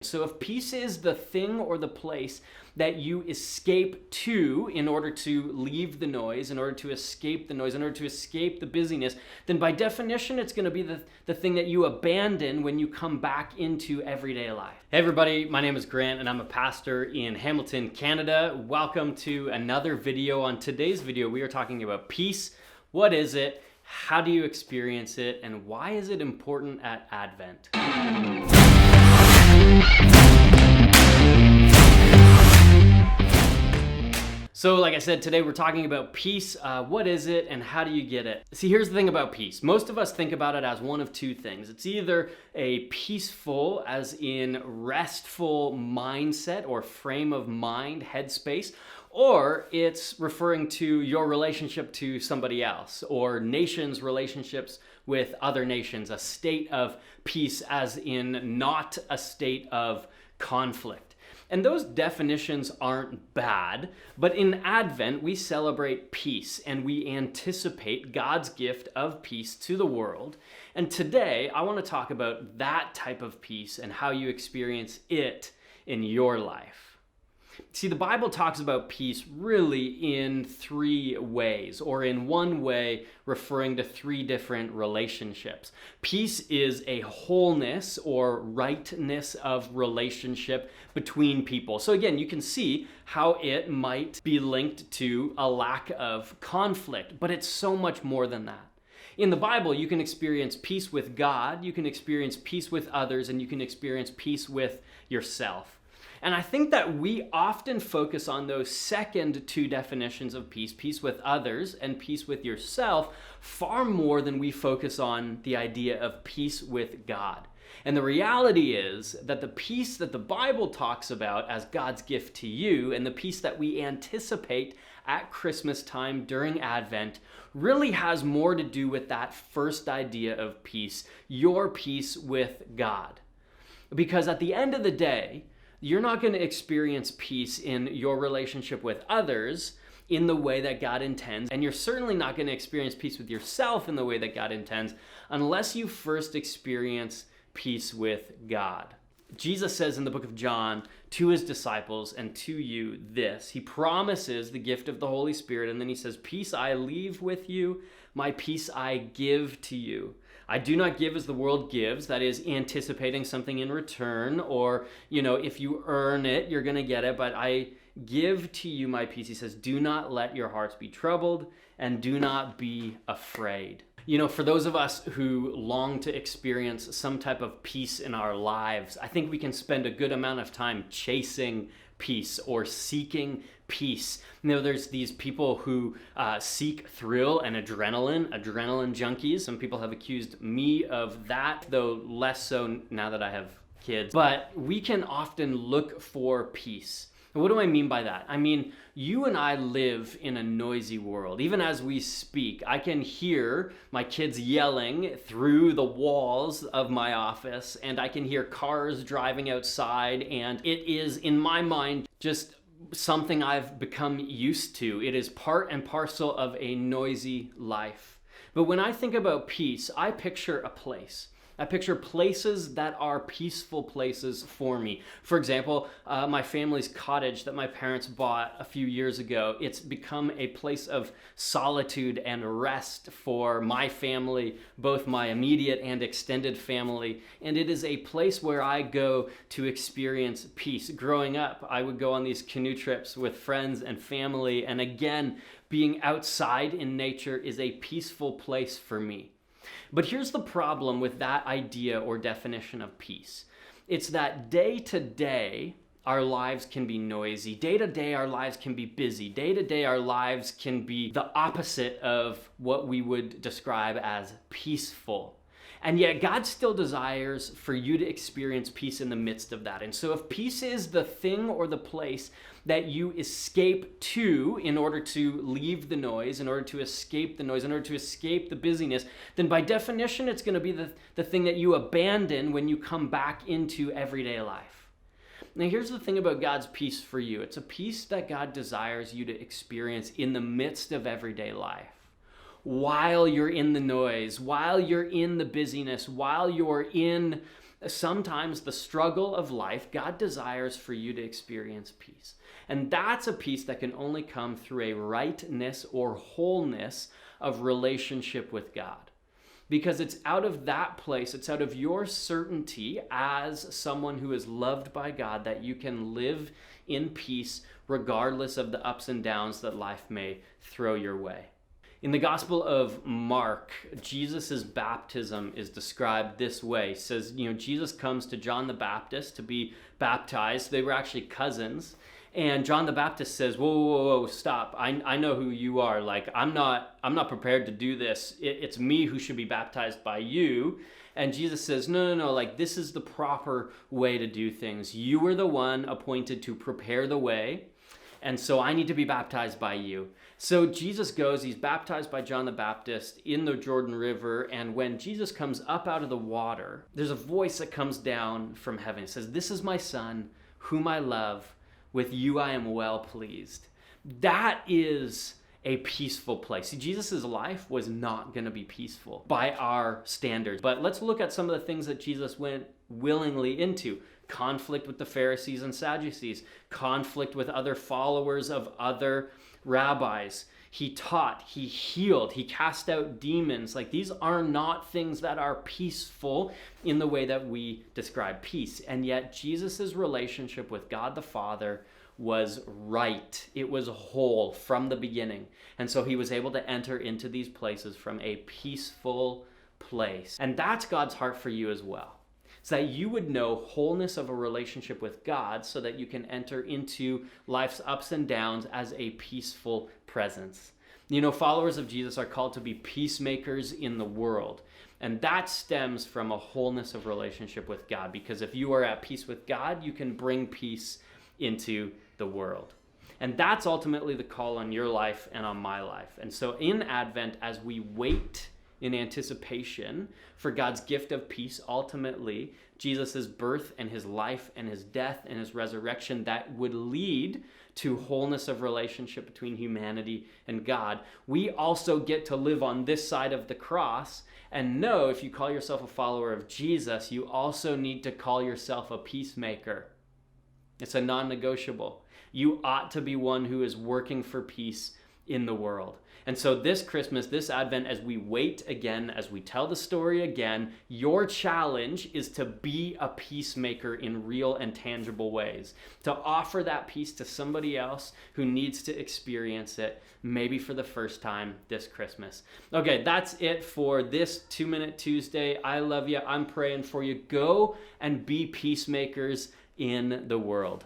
So if peace is the thing or the place that you escape to in order to leave the noise, in order to escape the noise, in order to escape the busyness, then by definition, it's going to be the thing that you abandon when you come back into everyday life. Hey everybody, my name is Grant and I'm a pastor in Hamilton, Canada. Welcome to another video. On today's video, we are talking about peace. What is it? How do you experience it? And why is it important at Advent? So like I said, today we're talking about peace. What is it and how do you get it? See, here's the thing about peace. Most of us think about it as one of two things. It's either a peaceful, as in restful mindset or frame of mind, headspace, or it's referring to your relationship to somebody else or nations' relationships with other nations, a state of peace as in not a state of conflict. And those definitions aren't bad, but in Advent, we celebrate peace and we anticipate God's gift of peace to the world. And today, I want to talk about that type of peace and how you experience it in your life. See, the Bible talks about peace really in three ways, or in one way, referring to three different relationships. Peace is a wholeness or rightness of relationship between people. So again, you can see how it might be linked to a lack of conflict, but it's so much more than that. In the Bible, you can experience peace with God, you can experience peace with others, and you can experience peace with yourself. And I think that we often focus on those second two definitions of peace, peace with others and peace with yourself, far more than we focus on the idea of peace with God. And the reality is that the peace that the Bible talks about as God's gift to you and the peace that we anticipate at Christmas time during Advent really has more to do with that first idea of peace, your peace with God. Because at the end of the day, you're not going to experience peace in your relationship with others in the way that God intends, and you're certainly not going to experience peace with yourself in the way that God intends unless you first experience peace with God. Jesus says in the book of John to his disciples and to you this. He promises the gift of the Holy Spirit, and then he says, "Peace I leave with you, my peace I give to you. I do not give as the world gives," that is anticipating something in return, or, if you earn it, you're going to get it, "but I give to you my peace." He says, "Do not let your hearts be troubled and do not be afraid." For those of us who long to experience some type of peace in our lives, I think we can spend a good amount of time chasing peace or seeking peace. There's these people who seek thrill and adrenaline junkies. Some people have accused me of that, though less so now that I have kids. But we can often look for peace. What do I mean by that? I mean, you and I live in a noisy world. Even as we speak, I can hear my kids yelling through the walls of my office, and I can hear cars driving outside, and it is, in my mind, just something I've become used to. It is part and parcel of a noisy life. But when I think about peace, I picture a place. I picture places that are peaceful places for me. For example, my family's cottage that my parents bought a few years ago, it's become a place of solitude and rest for my family, both my immediate and extended family. And it is a place where I go to experience peace. Growing up, I would go on these canoe trips with friends and family. And again, being outside in nature is a peaceful place for me. But here's the problem with that idea or definition of peace. It's that day to day, our lives can be noisy. Day to day, our lives can be busy. Day to day, our lives can be the opposite of what we would describe as peaceful. And yet God still desires for you to experience peace in the midst of that. And so if peace is the thing or the place that you escape to in order to leave the noise, in order to escape the noise, in order to escape the busyness, then by definition, it's going to be the thing that you abandon when you come back into everyday life. Now, here's the thing about God's peace for you. It's a peace that God desires you to experience in the midst of everyday life. While you're in the noise, while you're in the busyness, while you're in Sometimes the struggle of life, God desires for you to experience peace. And that's a peace that can only come through a rightness or wholeness of relationship with God. Because it's out of that place, it's out of your certainty as someone who is loved by God that you can live in peace regardless of the ups and downs that life may throw your way. In the Gospel of Mark, Jesus' baptism is described this way. It says, Jesus comes to John the Baptist to be baptized. They were actually cousins. And John the Baptist says, whoa, stop. I know who you are. Like, I'm not prepared to do this. It's me who should be baptized by you. And Jesus says, no, like, this is the proper way to do things. You were the one appointed to prepare the way. And so I need to be baptized by you. So Jesus goes, he's baptized by John the Baptist in the Jordan River. And when Jesus comes up out of the water, there's a voice that comes down from heaven. It says, "This is my son, whom I love. With you I am well pleased." That is a peaceful place. See, Jesus' life was not going to be peaceful by our standards. But let's look at some of the things that Jesus went willingly into. Conflict with the Pharisees and Sadducees. Conflict with other followers of other rabbis. He taught, he healed, he cast out demons. Like, these are not things that are peaceful in the way that we describe peace. And yet Jesus' relationship with God the Father was right. It was whole from the beginning. And so he was able to enter into these places from a peaceful place. And that's God's heart for you as well. So that you would know wholeness of a relationship with God so that you can enter into life's ups and downs as a peaceful presence. Followers of Jesus are called to be peacemakers in the world. And that stems from a wholeness of relationship with God. Because if you are at peace with God, you can bring peace into the world. And that's ultimately the call on your life and on my life. And so in Advent, as we wait in anticipation for God's gift of peace, ultimately, Jesus' birth and his life and his death and his resurrection that would lead to wholeness of relationship between humanity and God, we also get to live on this side of the cross and know, if you call yourself a follower of Jesus, you also need to call yourself a peacemaker. It's a non-negotiable. You ought to be one who is working for peace in the world. And so this Christmas, this Advent, as we wait again, as we tell the story again, your challenge is to be a peacemaker in real and tangible ways, to offer that peace to somebody else who needs to experience it, maybe for the first time this Christmas. Okay, that's it for this 2-Minute Tuesday. I love you. I'm praying for you. Go and be peacemakers in the world.